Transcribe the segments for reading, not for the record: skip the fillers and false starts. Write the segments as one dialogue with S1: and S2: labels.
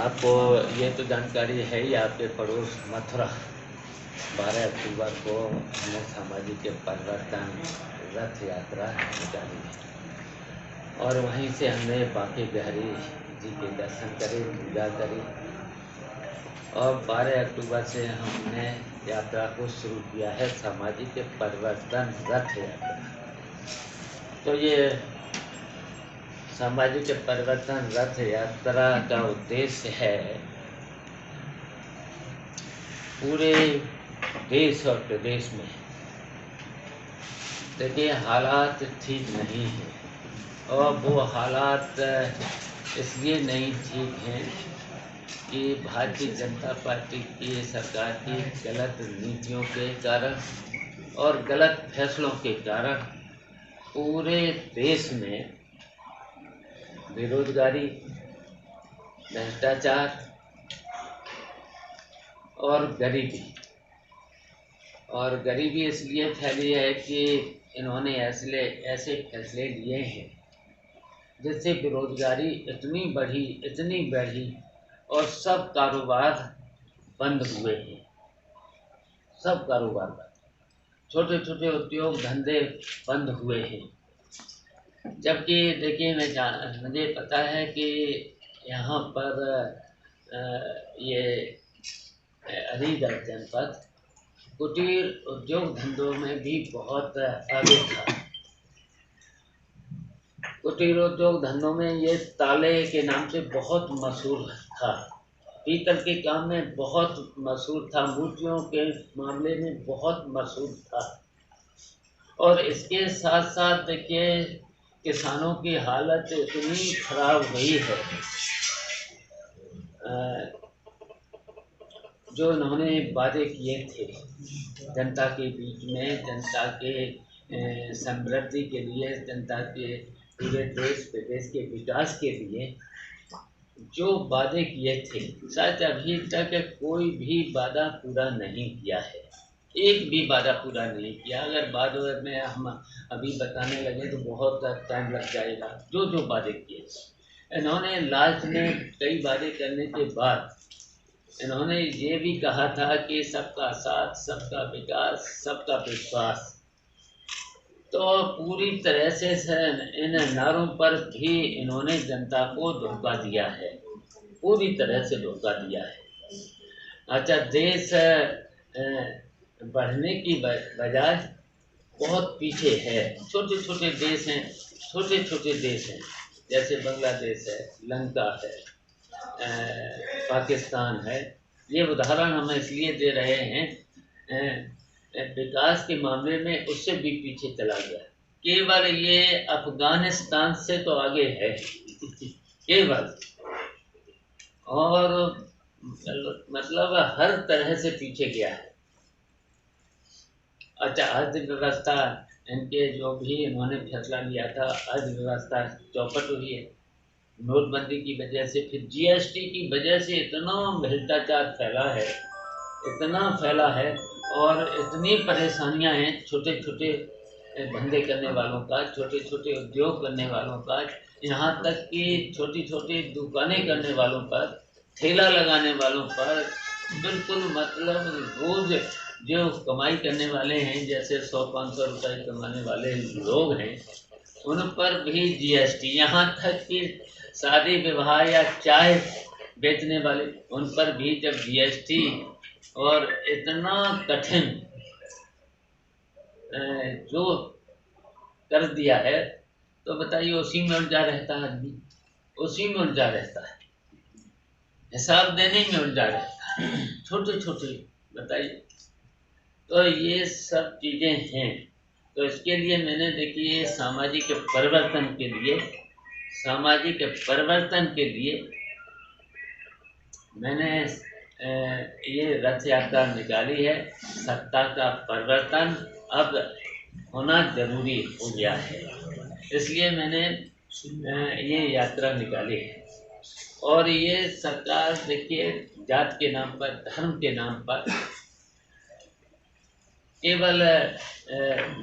S1: आपको ये तो जानकारी है ही, आपके पड़ोस मथुरा 12 अक्टूबर को हमने सामाजिक परिवर्तन रथ यात्रा निकाली है और वहीं से हमने बांके बिहारी जी के दर्शन करे, पूजा करी और 12 अक्टूबर से हमने यात्रा को शुरू किया है, सामाजिक परिवर्तन रथ यात्रा। तो ये सामाजिक परिवर्तन रथ यात्रा का उद्देश्य है पूरे देश और प्रदेश में, देखिए हालात ठीक नहीं है और वो हालात इसलिए नहीं ठीक हैं कि भारतीय जनता पार्टी की सरकार की गलत नीतियों के कारण और गलत फैसलों के कारण पूरे देश में बेरोजगारी, भ्रष्टाचार और गरीबी इसलिए फैली है कि इन्होंने ऐसे फैसले लिए हैं जिससे बेरोजगारी इतनी बढ़ी और सब कारोबार बंद हुए हैं। सब कारोबार बंद, छोटे छोटे उद्योग धंधे बंद हुए हैं। जबकि देखिए मुझे पता है कि यहाँ पर ये अलीगढ़ जनपद कुटीर उद्योग धंधों में भी बहुत आगे था। कुटीर उद्योग धंधों में ये ताले के नाम से बहुत मशहूर था, पीतल के काम में बहुत मशहूर था, मूर्तियों के मामले में बहुत मशहूर था। और इसके साथ साथ देखिए किसानों की हालत इतनी खराब हुई है, जो इन्होंने वादे किए थे जनता के बीच में, जनता के समृद्धि के लिए, जनता के पूरे देश प्रदेश के विकास के लिए जो वादे किए थे, शायद अभी तक कोई भी वादा पूरा नहीं किया है, एक भी वादा पूरा नहीं किया। अगर बाद में हम अभी बताने लगे तो बहुत टाइम लग जाएगा। जो वादे किए इन्होंने, लास्ट में कई वादे करने के बाद इन्होंने ये भी कहा था कि सबका साथ, सबका विकास, सबका विश्वास। तो पूरी तरह से इन नारों पर भी इन्होंने जनता को धोखा दिया है, पूरी तरह से धोखा दिया है। अच्छा, देश बढ़ने की बजाय बहुत पीछे है। छोटे छोटे देश हैं, जैसे बांग्लादेश है, लंका है, पाकिस्तान है। ये उदाहरण हम इसलिए दे रहे हैं, विकास के मामले में उससे भी पीछे चला गया। केवल ये अफगानिस्तान से तो आगे है केवल, और मतलब हर तरह से पीछे गया है। अच्छा, अर्थव्यवस्था, इनके जो भी इन्होंने फैसला लिया था, अर्थव्यवस्था चौपट हुई है। नोटबंदी की वजह से, फिर जीएसटी की वजह से इतना भ्रष्टाचार इतना फैला है और इतनी परेशानियां हैं छोटे छोटे धंधे करने वालों का, छोटे छोटे उद्योग करने वालों का, यहाँ तक कि छोटी छोटी दुकानें करने वालों पर, ठेला लगाने वालों पर, बिल्कुल मतलब रोज जो कमाई करने वाले हैं, जैसे 100-500 रुपए कमाने वाले लोग हैं, उन पर भी जीएसटी, यहाँ तक कि शादी विवाह या चाय बेचने वाले, उन पर भी जब जीएसटी और इतना कठिन जो कर दिया है, तो बताइए उसी में उलझा रहता है आदमी, उसी में उलझा रहता है, हिसाब देने में उलझा रहता है, छोटे छोटे, बताइए। तो ये सब चीज़ें हैं। तो इसके लिए मैंने, देखिए, सामाजिक परिवर्तन के लिए मैंने ये रथ यात्रा निकाली है। सत्ता का परिवर्तन अब होना जरूरी हो गया है, इसलिए मैंने ये यात्रा निकाली है। और ये सरकार, देखिए, जात के नाम पर, धर्म के नाम पर केवल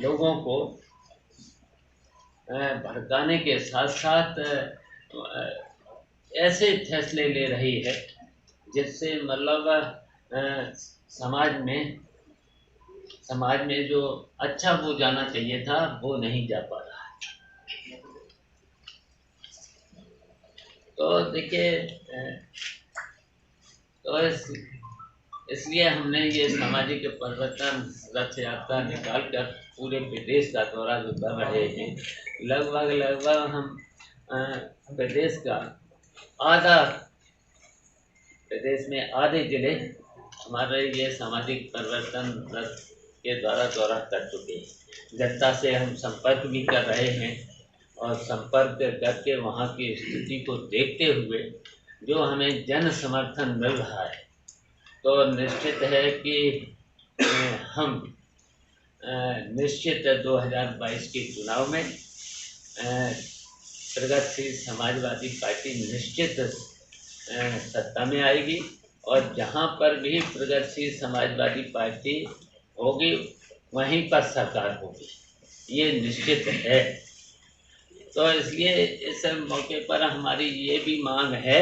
S1: लोगों को भड़काने के साथ साथ ऐसे फैसले ले रही है जिससे मतलब समाज में जो अच्छा वो जाना चाहिए था वो नहीं जा पा रहा। तो देखिए तो इसलिए हमने ये सामाजिक परिवर्तन रथ यात्रा निकाल कर पूरे प्रदेश का दौरा जो कर रहे हैं, लगभग हम प्रदेश का आधा प्रदेश में आधे जिले हमारे ये सामाजिक परिवर्तन रथ के द्वारा दौरा कर चुके हैं। जनता से हम संपर्क भी कर रहे हैं और संपर्क करके वहाँ की स्थिति को देखते हुए जो हमें जन समर्थन मिल रहा है तो निश्चित है कि हम निश्चित 2022 के चुनाव में प्रगतिशील समाजवादी पार्टी निश्चित सत्ता में आएगी और जहाँ पर भी प्रगतिशील समाजवादी पार्टी होगी वहीं पर सरकार होगी, ये निश्चित है। तो इसलिए इस मौके पर हमारी ये भी मांग है,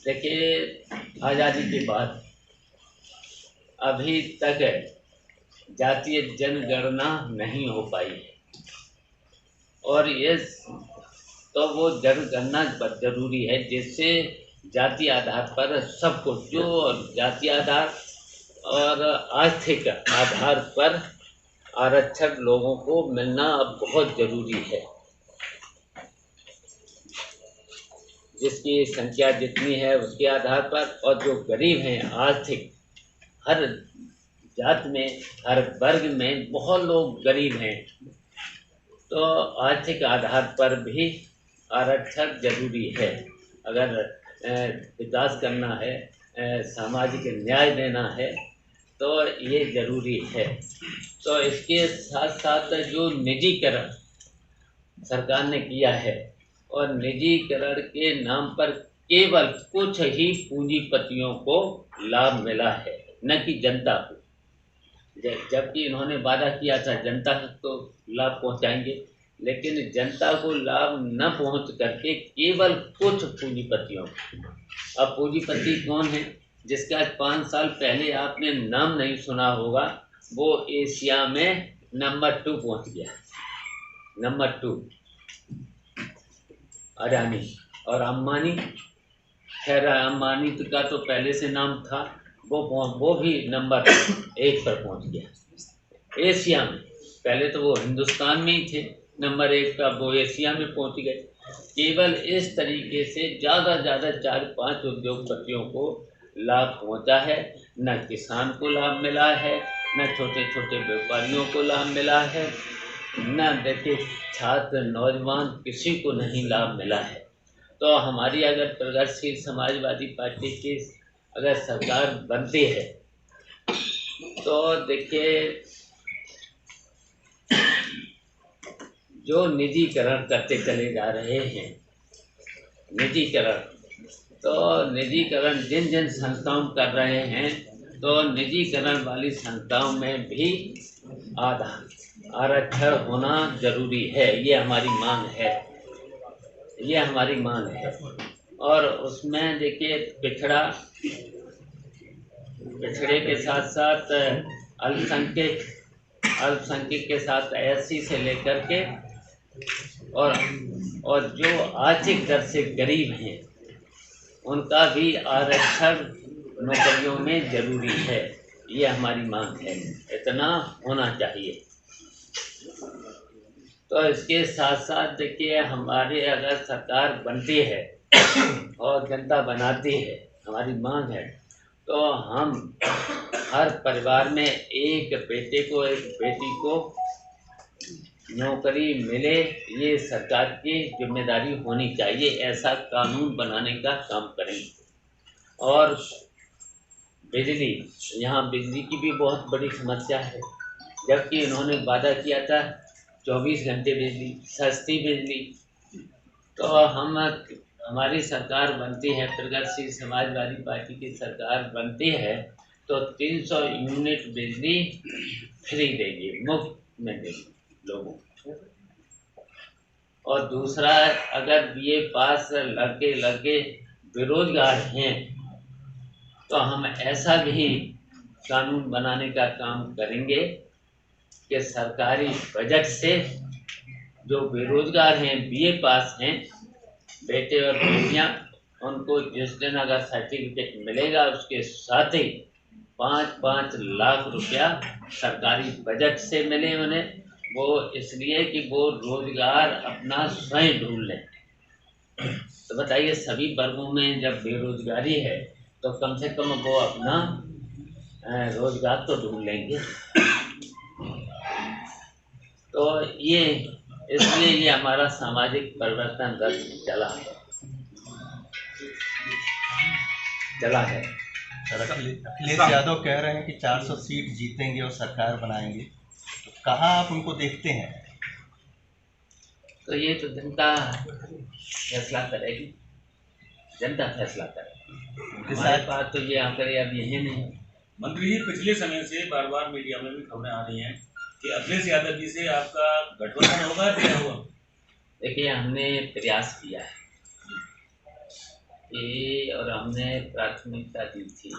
S1: देखिए आज़ादी के बाद अभी तक जातीय जनगणना नहीं हो पाई है और ये तो वो जनगणना जरूरी है जिससे जाति आधार पर सबको, जो जाति आधार और आर्थिक आधार पर आरक्षण लोगों को मिलना अब बहुत जरूरी है। जिसकी संख्या जितनी है उसके आधार पर, और जो गरीब हैं आर्थिक, हर जात में हर वर्ग में बहुत लोग गरीब हैं, तो आर्थिक आधार पर भी आरक्षण जरूरी है। अगर विकास करना है, सामाजिक न्याय देना है तो ये जरूरी है। तो इसके साथ साथ जो निजीकरण सरकार ने किया है और निजीकरण के नाम पर केवल कुछ ही पूंजीपतियों को लाभ मिला है, न कि जनता को। जबकि इन्होंने वादा किया था जनता को लाभ पहुंचाएंगे, लेकिन जनता को लाभ न पहुंच करके केवल कुछ पूंजीपतियों को। अब पूंजीपति कौन है जिसका 5 साल पहले आपने नाम नहीं सुना होगा, वो एशिया में नंबर 2 पहुंच गया। नंबर 2 अडानी और अंबानी। खैर अंबानी का तो पहले से नाम था, वो भी नंबर 1 पर पहुंच गया एशिया में। पहले तो वो हिंदुस्तान में ही थे नंबर 1 का, वो एशिया में पहुंच गए। केवल इस तरीके से ज़्यादा 4-5 उद्योगपतियों को लाभ पहुंचा है, न किसान को लाभ मिला है, न छोटे छोटे व्यापारियों को लाभ मिला है, न देखिए छात्र नौजवान किसी को नहीं लाभ मिला है। तो हमारी अगर प्रगतिशील समाजवादी पार्टी की अगर सरकार बनती है तो देखिए जो निजीकरण करते चले जा रहे हैं, निजीकरण जिन जिन संस्थाओं कर रहे हैं, तो निजीकरण वाली संस्थाओं में भी आरक्षण होना जरूरी है। ये हमारी मांग है। और उसमें देखिए पिछड़े के साथ साथ अल्पसंख्यक के साथ एससी से लेकर के और जो आर्थिक दर से गरीब हैं उनका भी आरक्षण नौकरियों में जरूरी है। ये हमारी मांग है, इतना होना चाहिए। तो इसके साथ साथ देखिए हमारे अगर सरकार बनती है और जनता बनाती है, हमारी मांग है तो हम हर परिवार में एक बेटे को एक बेटी को नौकरी मिले, ये सरकार की जिम्मेदारी होनी चाहिए। ऐसा कानून बनाने का काम करें। और बिजली, यहाँ बिजली की भी बहुत बड़ी समस्या है, जबकि इन्होंने वादा किया था 24 घंटे बिजली, सस्ती बिजली। तो हमारी सरकार बनती है, प्रगतिशील समाजवादी पार्टी की सरकार बनती है तो 300 यूनिट बिजली फ्री देगी, मुफ्त में देगी लोगों को। और दूसरा, अगर बीए पास लड़के बेरोजगार हैं तो हम ऐसा भी कानून बनाने का काम करेंगे कि सरकारी बजट से जो बेरोजगार हैं, बीए पास हैं, बेटे और बेटियां, उनको जिस दिन अगर सर्टिफिकेट मिलेगा उसके साथ ही 5-5 लाख रुपया सरकारी बजट से मिले उन्हें। वो इसलिए कि वो रोजगार अपना स्वयं ढूंढ लें। तो बताइए, सभी वर्गों में जब बेरोजगारी है तो कम से कम वो अपना रोजगार तो ढूंढ लेंगे। तो ये इसलिए ये हमारा सामाजिक परिवर्तन रथ चला है।
S2: अखिलेश यादव कह रहे हैं कि 400 सीट जीतेंगे और सरकार बनाएंगे, तो कहाँ आप उनको देखते हैं?
S1: तो ये तो जनता फैसला करेगी, जनता फैसला करेगी। हमारे पास तो ये आंकड़े अब यही नहीं।
S3: मंत्री जी, पिछले समय से बार बार मीडिया में भी खबरें आ रही हैं कि अखिलेश यादव जी से आपका गठबंधन होगा या नहीं होगा?
S1: देखिए, हमने प्रयास किया है और हमने प्राथमिकता दी थी।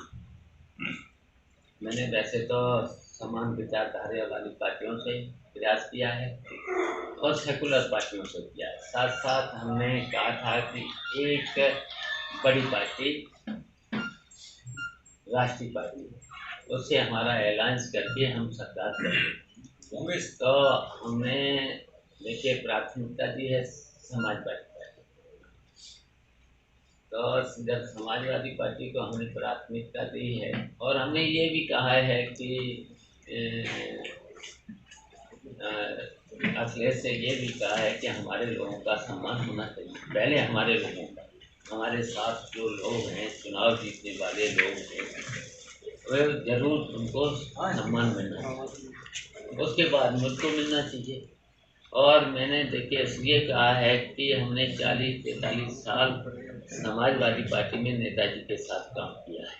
S1: मैंने वैसे तो समान विचारधारा वाली पार्टियों से प्रयास किया है और सेकुलर पार्टियों से किया है। साथ साथ हमने कहा था कि एक बड़ी पार्टी, राष्ट्रीय पार्टी, उससे हमारा अलायंस करके हम सरकार करेंगे। कांग्रेस तो हमने देखिए प्राथमिकता दी है समाजवादी पार्टी। तो जब समाजवादी पार्टी को हमने प्राथमिकता दी है और हमने ये भी कहा है कि अखिलेश से ये भी कहा है कि हमारे लोगों का सम्मान होना चाहिए। पहले हमारे लोगों का, हमारे साथ जो लोग हैं, चुनाव जीतने वाले लोग हैं, वे जरूर उनको सम्मान मिलना चाहिए, उसके बाद मुझको मिलना चाहिए। और मैंने देखिए इसलिए कहा है कि हमने 40-43 साल समाजवादी पार्टी में नेताजी के साथ काम किया है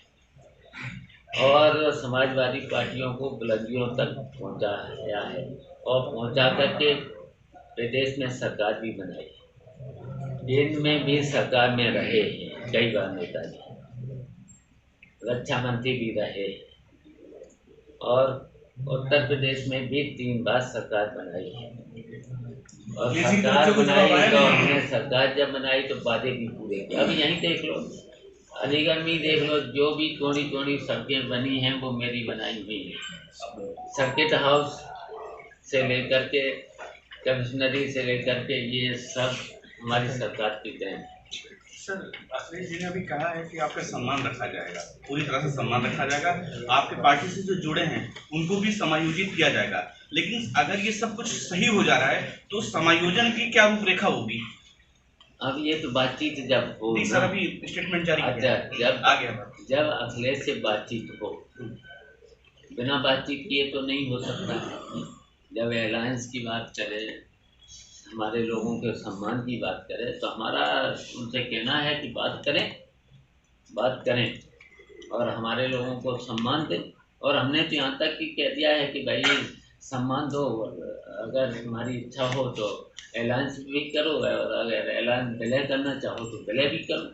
S1: और समाजवादी पार्टियों को बुलंदियों तक पहुंचाया है और पहुंचा करके प्रदेश में सरकार भी बनाई है। इनमें भी सरकार में रहे हैं कई बार नेताजी, रक्षा मंत्री भी रहे और उत्तर प्रदेश में भी 3 बार सरकार बनाई है। और सरकार बनाई तो हमने सरकार जब बनाई तो वादे भी पूरे किए। अब यहीं देख लो, अलीगढ़ में देख लो, जो भी थोड़ी सड़कें बनी हैं वो मेरी बनाई हुई है। सर्किट हाउस से लेकर के कमिश्नरी से लेकर के ये सब हमारी सरकार की देन है।
S4: सर, अखिलेश जी ने अभी कहा है कि आपका सम्मान रखा जाएगा, पूरी तरह से सम्मान रखा जाएगा, आपके पार्टी से जो जुड़े हैं उनको भी समायोजित किया जाएगा। लेकिन अगर ये सब कुछ सही हो जा रहा है तो समायोजन की क्या रूपरेखा होगी?
S1: अब ये तो बातचीत जब हो,
S4: सर अभी स्टेटमेंट जारी
S1: जब अखिलेश से बातचीत हो, बिना बातचीत किए तो नहीं हो सकता। जब अलायंस की बात करें, हमारे लोगों के सम्मान की बात करें, तो हमारा उनसे कहना है कि बात करें और हमारे लोगों को सम्मान दें। और हमने तो यहाँ तक कि कह दिया है कि भाई सम्मान दो, अगर तुम्हारी इच्छा हो तो अलायंस भी करो और अगर अलायंस विलय करना चाहो तो विलय भी करो।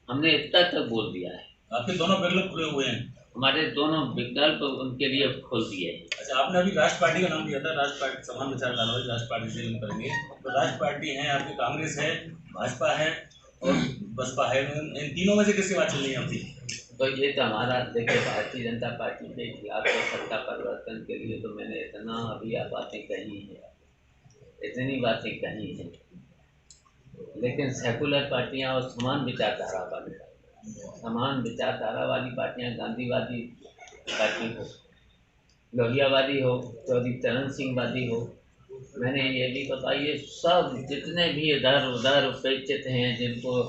S1: हमने इतना तक बोल दिया है।
S3: आपके दोनों विकल्प खुले हुए हैं?
S1: हमारे दोनों विकल्प उनके लिए खोल दिए हैं।
S3: अच्छा, आपने अभी राष्ट्र पार्टी का नाम दिया था, राष्ट्र पार्टी समान विचारधारा वाली राष्ट्र पार्टी से हम करेंगे। तो राष्ट्र पार्टी है आपकी, कांग्रेस है, भाजपा है और बसपा है, इन तीनों में से किसकी बात चल रही है आपकी?
S1: तो ये तो हमारा देखिए, भारतीय जनता पार्टी के खिलाफ सत्ता परिवर्तन के लिए तो मैंने इतना अभी बातें कही हैं, इतनी बातें कही हैं। लेकिन सेकुलर पार्टियां और समान विचारधारा वाली पार्टियां, गांधीवादी पार्टी हो, लोहियावादी हो, चौधरी चरण सिंह वादी हो, मैंने ये भी बताया, ये सब जितने भी इधर उधर उपेक्षित हैं, जिनको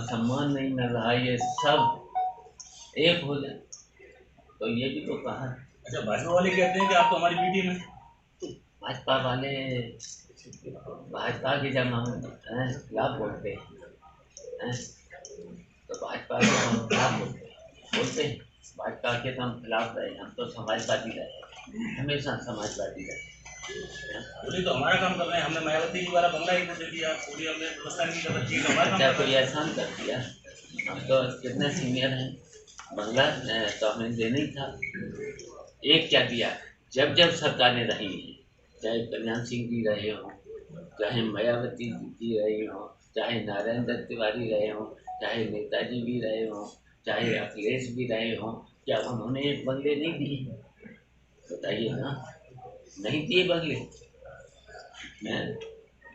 S1: सम्मान नहीं मिल रहा, ये सब एक हो जाए, तो ये भी तो कहा।
S3: अच्छा, भाजपा वाले कहते हैं कि आप तो हमारी पी टीम है।
S1: भाजपा वाले, भाजपा के जब हम खिलाफ बोलते हैं तो भाजपा के हम खिलाफ बोलते हैं, भाजपा के तो हम खिलाफ रहे, हम तो समाजवादी रहे, हमेशा समाजवादी रहे।
S3: पूरी तो हमारा काम कर रहे हैं, हमने मायावती जी वाला बंगला ही दे दिया, पूरी हमने व्यवस्था नहीं कर रखी, हमारा काम
S1: अच्छा
S3: कर
S1: कोई
S3: रहे हैं।
S1: एहसान कर दिया, हम तो कितने सीनियर हैं, बंगला तो हमें देना ही था। एक क्या दिया, जब जब सरकारें रही हैं, चाहे कल्याण सिंह जी रहे हों, चाहे मायावती जी रही हों, चाहे नारायण दत्त तिवारी रहे हों, चाहे नेताजी भी रहे हों, चाहे अखिलेश भी रहे हों, क्या उन्होंने एक बंगले नहीं दिए? बताइए ना, नहीं दिए बंगले,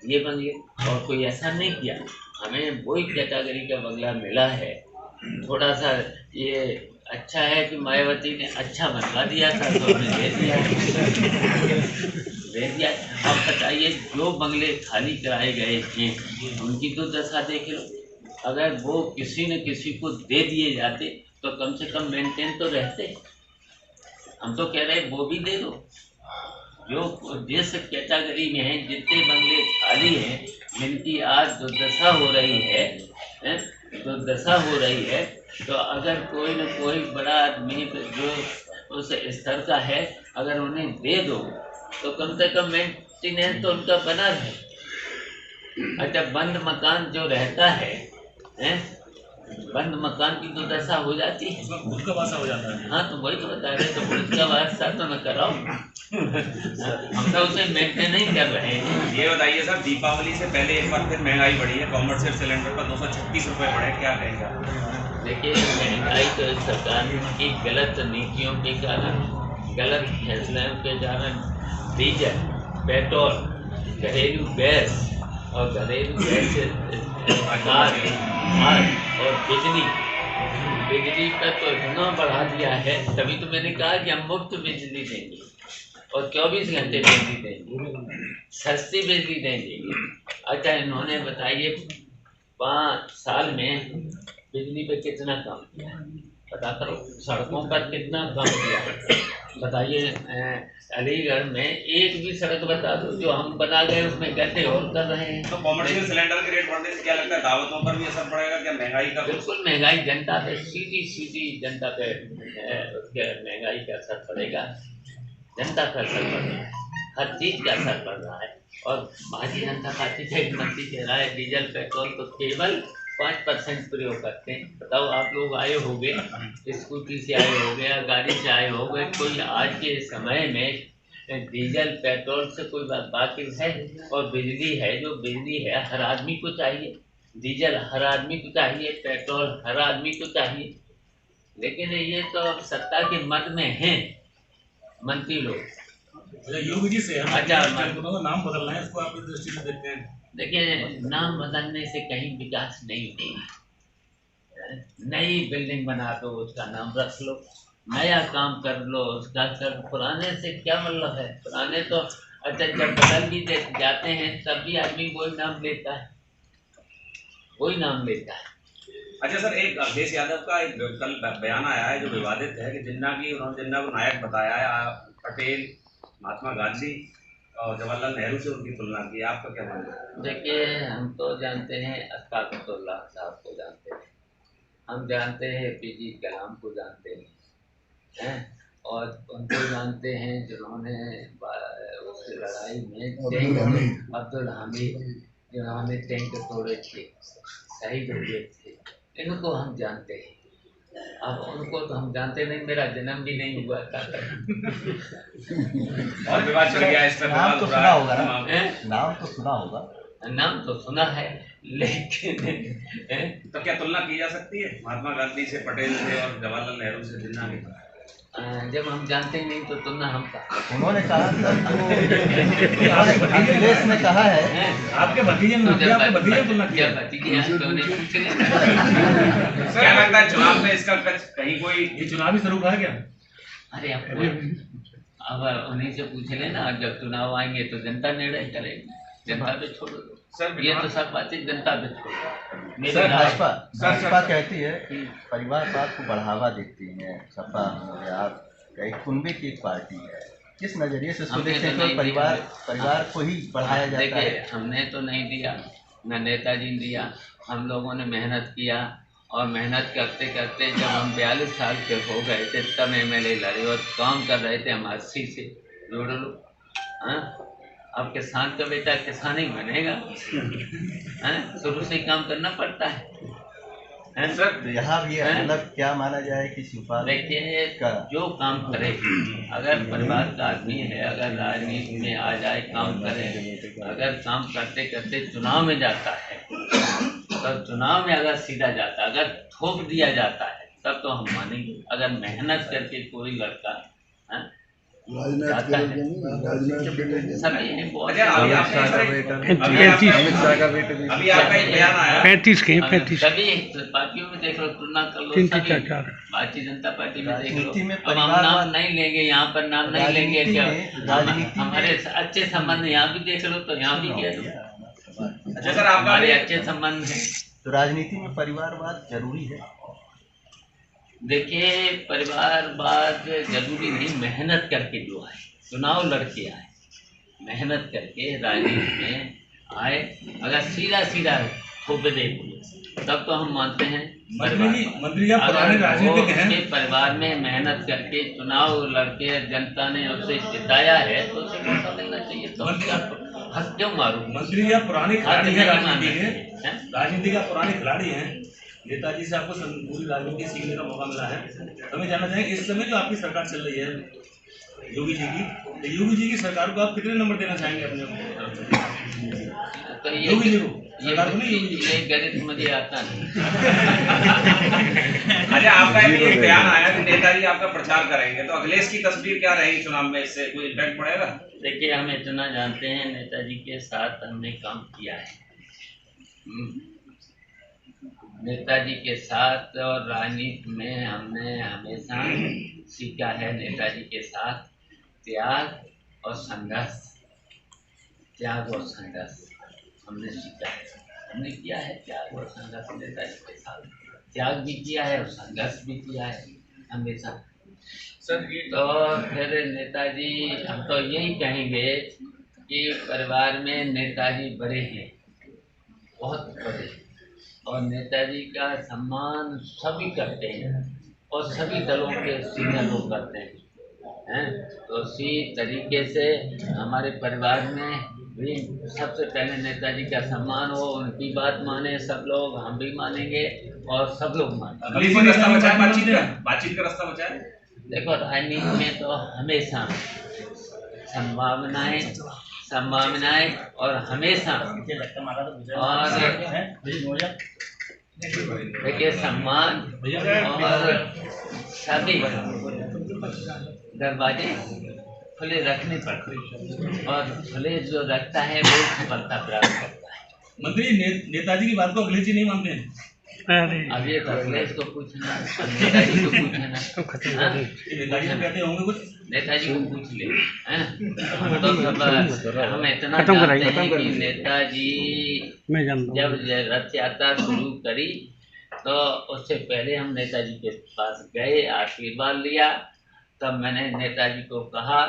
S1: ये बंगले, और कोई ऐसा नहीं किया। हमें वही कैटेगरी का बंगला मिला है। थोड़ा सा ये अच्छा है कि मायावती ने अच्छा बनवा दिया था तो हमें दे दिया, दे दिया। अब बताइए, जो बंगले खाली कराए गए थे उनकी तो दशा देख लो। अगर वो किसी न किसी को दे दिए जाते तो कम से कम मेंटेन तो रहते। हम तो कह रहे वो भी दे दो। जो जिस कैटेगरी में है, जितने बंगले खाली हैं, जिनकी आज दुर्दशा हो रही है, दुर्दशा हो रही है, तो अगर कोई न कोई बड़ा आदमी जो उस स्तर का है, अगर उन्हें दे दो तो कम से कम मेंटेनेंस तो उनका बना रहे। अच्छा, बंद मकान जो रहता है, बंद मकान की तो दशा हो जाती है,
S3: उसमें भूत का वासा हो जाता है।
S1: हाँ तो वही तो बता रहे, तो भूत का वासा तो न कराओ। हम तो उसे मेंटेन नहीं कर रहे हैं।
S4: ये बताइए सर, दीपावली से पहले एक बार फिर महंगाई बढ़ी है, कॉमर्शियल सिलेंडर पर 236 रुपये बढ़े, क्या कहेंगे?
S1: देखिए, महंगाई तो सरकार की गलत नीतियों के कारण, गलत फैसलों के कारण डीजल, पेट्रोल, घरेलू गैस और घरेलू गैस और बिजली पर तो इतना बढ़ा दिया है। तभी तो मैंने कहा कि हम मुफ्त बिजली देंगे और 24 घंटे बिजली देंगे, सस्ती बिजली देंगे। अच्छा, इन्होंने बताइए 5 साल में बिजली पे कितना काम किया, पता करो। सड़कों पर कितना काम किया, बताइए। अलीगढ़ में एक भी सड़क बता दो जो हम बना गए उसमें गड्ढे और कर रहे हैं।
S4: तो कॉमर्शियल सिलेंडर के रेट बढ़ने से क्या लगता है, दावतों पर भी असर पड़ेगा क्या महंगाई का?
S1: बिल्कुल, महंगाई जनता पे सीधी जनता पे उसके महंगाई का असर पड़ेगा, जनता का असर पड़ रहा है, हर चीज का असर पड़ रहा है। और भारतीय जनता पार्टी का एक मंत्री कह रहा है डीजल पेट्रोल तो केवल 5% प्रयोग करते हैं। बताओ, आप लोग आए होंगे, स्कूटी से आए होंगे या गाड़ी से आए होंगे, कोई आज के समय में डीजल पेट्रोल से कोई वाकिफ है? और बिजली है, जो बिजली है हर आदमी को चाहिए, डीजल हर आदमी को चाहिए, पेट्रोल हर आदमी को चाहिए। लेकिन ये तो अब सत्ता के मद में हैं मंत्री लोग।
S3: योगी जी से
S1: अच्छा,
S3: नाम बदलना है, इसको आप इस दृष्टि से देखते हैं?
S1: देखिए, नाम बदलने से कहीं विकास नहीं होगा। नई बिल्डिंग बना दो, उसका नाम रख लो, नया काम कर लो उसका कर, पुराने से क्या मतलब है? पुराने तो अच्छा जब बदल भी जाते हैं तब भी आदमी वही नाम लेता है, वही नाम लेता है।
S4: अच्छा सर, एक अखिलेश यादव का एक कल बयान आया है जो विवादित है कि उन्होंने जिन्ना को नायक बताया है, पटेल, महात्मा गांधी और जवाहरलाल नेहरू से उनकी तुलना की, आपका क्या मानना है?
S1: देखिए, हम तो जानते हैं अश्फाकुल्लाह साहब को जानते हैं, हम जानते हैं पीजी कलाम को जानते हैं, और उनको जानते हैं जिन्होंने उस लड़ाई में अब्दुल हमीद जिन्होंने टैंक तोड़े थे, शहीद हुए थे, इनको हम जानते हैं। अब उनको तो हम जानते नहीं, मेरा जन्म भी नहीं हुआ था।
S4: और विवाद चल गया इस पर,
S2: नाम तो सुना होगा ना?
S1: नाम
S2: तो सुना होगा,
S1: नाम तो सुना है, लेकिन
S4: तो क्या तुलना की जा सकती है महात्मा गांधी से, पटेल से और जवाहरलाल नेहरू से, जिन्ना की?
S1: जब हम जानते ही नहीं तो तुलना हम का?
S2: उन्होंने कहा अखिलेश ने कहा है
S3: आपके भतीजे ने तुलना किया।
S1: भतीजे हैं तो उन्हें पूछ लें।
S4: क्या लगता है चुनाव में इसका कहीं कोई
S3: ये चुनावी स्वरूप है क्या?
S1: अरे अब उन्हीं से पूछ लेना, जब चुनाव आएंगे तो जनता निर्णय करेगी, जनता पे छोड़ दो सर। ये तो सब बातें जनता पे छोड़ो।
S2: सर, भाजपा कहती है कि परिवारवाद को बढ़ावा देती है, सपा हो गया, एक कुनबे की एक पार्टी है, किस नजरिए से उसको देखते हैं? तो परिवार को ही बढ़ाया जाता है।
S1: देखिए, हमने तो नहीं दिया, न नेताजी ने दिया, हम लोगों ने मेहनत किया, और मेहनत करते करते जब हम 42 साल के हो गए थे तब MLA लड़े और काम कर रहे थे हम 80 से, जोड़ लो हाँ, अब किसान का बेटा किसान ही बनेगा। शुरू से ही काम करना पड़ता है
S2: सर। तो यहाँ भी मतलब क्या माना जाए कि शिवपाल
S1: देखिए जो काम करे, अगर परिवार का आदमी है, अगर राजनीति में आ जाए काम करे, अगर काम करते करते चुनाव में जाता है, तो चुनाव में अगर सीधा जाता, अगर थोप दिया जाता है, तब तो हम मानेंगे। अगर मेहनत करके कोई लड़का जाता है, सभी पार्टियों में देख लो, तुलना कर लो, भारतीय जनता पार्टी में देख लो। अब हम नाम नहीं लेंगे, यहाँ पर नाम नहीं लेंगे, क्या हमारे अच्छे संबंध यहाँ भी देख लो, तो यहाँ भी कह दो। अच्छा सर, हमारे अच्छे संबंध हैं।
S2: तो राजनीति में परिवारवाद जरूरी है?
S1: देखिए, परिवारवाद जरूरी नहीं, मेहनत करके जो आए, चुनाव लड़के आए, मेहनत करके राजनीति में आए, अगर सीधा सीधा थोप दे तब तो हम मानते हैं
S3: मंत्री या पुराने राजनीतिक हैं,
S1: परिवार में मेहनत करके चुनाव लड़के जनता ने उसे जिताया है, तो उसे मौका मिलना चाहिए। तो हंस क्यों मारूं?
S3: मंत्री या पुराने खिलाड़ी हैं, राजनीति का पुराने खिलाड़ी हैं, नेताजी से आपको पूरी राजनीति सीखने का मौका मिला है। हमें जानना चाहेंगे, इस समय जो आपकी सरकार चल रही है योगी जी की, तो योगी जी की सरकार को आप कितने नंबर देना चाहेंगे अपने तरफ से?
S1: तो
S3: योगी जी को, सरकार को नहीं, योगी जी
S1: ये गणित मुझे आता नहीं।
S5: अच्छा, आपका एक बयान आया कि नेताजी आपका प्रचार करेंगे, तो अखिलेश की तस्वीर क्या रहेगी चुनाव में, इससे कोई इम्पैक्ट पड़ेगा?
S1: देखिए, हम इतना जानते हैं, नेताजी के साथ हमने काम किया है, नेताजी के साथ, और राजनीति में हमने हमेशा सीखा है नेताजी के साथ त्याग और संघर्ष, त्याग और संघर्ष हमने सीखा है, हमने किया है त्याग और संघर्ष नेताजी के साथ, त्याग भी किया है और संघर्ष भी किया है हमेशा।
S3: सर
S1: तो फिर नेताजी, हम तो यही कहेंगे कि परिवार में नेताजी बड़े हैं, बहुत बड़े, और नेताजी का सम्मान सभी करते हैं और सभी दलों के सीनियर लोग करते हैं। तो उसी तरीके से हमारे परिवार में भी सबसे पहले नेताजी का सम्मान हो, उनकी बात माने सब लोग, हम भी मानेंगे और सब लोग मानेंगे।
S5: बातचीत का रास्ता बचाए।
S1: देखो, राजनीति में तो हमेशा संभावनाएं और हमेशा, और देखिए सम्मान और सभी दरवाजे खुले रखने पड़ते हैं, और खुले जो रखता है वो सफलता प्राप्त करता है।
S3: मंत्री, नेताजी की बात को अखिलेश जी नहीं मानते हैं?
S1: अब ये तो अखिलेश को पूछना, नेताजी को पूछना,
S3: नेताजी कहते होंगे कुछ,
S1: नेताजी को पूछ ले, हम तो सब हम इतना जानते हैं कि नेताजी जब रथ यात्रा शुरू करी, तो उससे पहले हम नेताजी के पास गए, आशीर्वाद लिया। तब मैंने नेताजी को कहा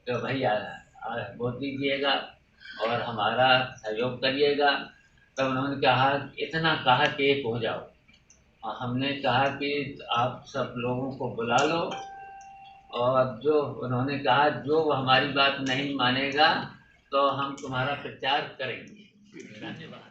S1: कि भैया वोट दीजिएगा और हमारा सहयोग करिएगा। तब उन्होंने कहा, इतना कहा कि एक हो जाओ, और हमने कहा कि आप सब लोगों को बुला लो, और जो उन्होंने कहा जो हमारी बात नहीं मानेगा तो हम तुम्हारा प्रचार करेंगे। धन्यवाद।